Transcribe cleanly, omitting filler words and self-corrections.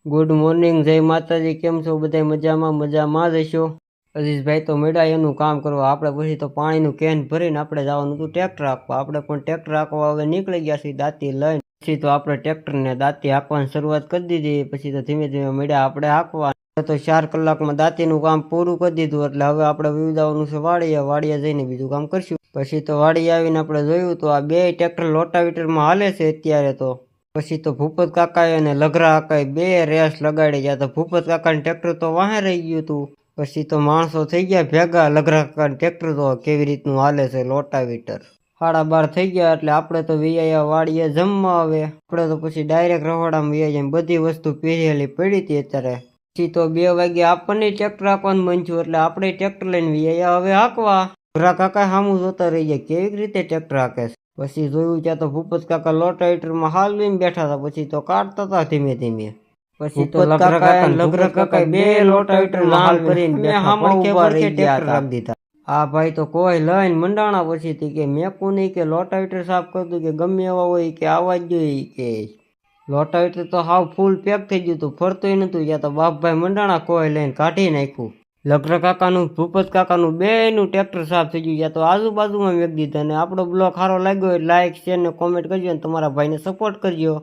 Good morning, જય માતાજી. કેમ છો બધા? મજામાં જ હશો. અજીઝભાઈ તો મળ્યા એનું કામ કરવા. આપણે પછી તો પાણીનું કેન ભરીને આપણે જવાનું હતું ટ્રેક્ટર હાંકવા. આપણે પણ ટ્રેક્ટર હાંકવા હવે નીકળી ગયા છીએ દાંતી લઈને. પછી તો આપણે ટ્રેક્ટરને દાંતી હાંકવાની શરૂઆત કરી દીધી. પછી તો ધીમે ધીમે મળ્યા આપણે હાંકવા. તો 4 કલાકમાં દાંતીનું કામ પૂરું કરી દીધું. એટલે હવે આપણે જવાનું છે વાડીએ જઈને બીજું કામ કરશું. પછી તો વાડી આવીને આપણે જોયું તો આ બે ટ્રેક્ટર લોટાવીટરમાં હાલે છે અત્યારે. તો પછી તો ભૂપત કાકાએ અને લઘરા કાકાએ બે રેસ લગાડી ગયા. તો ભૂપત કાકાનું ટ્રેક્ટર તો વાહે રહી ગયું હતું. પછી તો માણસો થઈ ગયા ભેગા. લઘરા કાકાનું ટ્રેક્ટર તો કેવી રીતનું હાલે છે લોટાવીટર. 12:30 થઈ ગયા એટલે આપણે તો વીઆયા વાડીએ જમવા. આવે આપણે તો પછી ડાયરેક્ટ રવાડામાં વીઆઈ બધી વસ્તુ પહેરેલી પડી હતી અત્યારે. પછી તો 2 વાગે આપણને ટ્રેક્ટર હાંકવાનું મન થયું એટલે આપણે ટ્રેક્ટર લઈને વીઆયા હવે હાંકવા. લઘરા કાકા સામું જોતા રહી ગયા કેવી રીતે ટ્રેક્ટર હાંકે છે. પછી જોયું ત્યાં તો ભૂપત કાકા લોટાવીટરમાં હાલવીને બેઠા હતા. પછી તો કાઢતા હતા ધીમે ધીમે. પછી તો લઘરા કાકા બે લોટાવીટર હાલ કરીને રાખી દીધા. આ ભાઈ તો કોઈ લઈને મંડાણા. પછી થી કે મેકું નહીં કે લોટાવીટર સાફ કરતું કે ગમે એવા હોય કે આવા જ જોઈએ કે લોટાવીટર તો હાવ ફૂલ પેક થઈ ગયું હતું, ફરતોય નતું. ત્યાં તો બાપભાઈ મંડાણા કોઈ લઈને કાઢી નાખ્યું. લઘરા કાકાનું ભૂપત કાકાનું બેયનું ટ્રેક્ટર સાફ થઈ ગયું. ત્યાં તો આજુબાજુમાં મેક દીધા. અને આપણો બ્લોગ સારો લાગ્યો હોય લાઈક શેર ને કોમેન્ટ કરજો અને તમારા ભાઈને સપોર્ટ કરજો.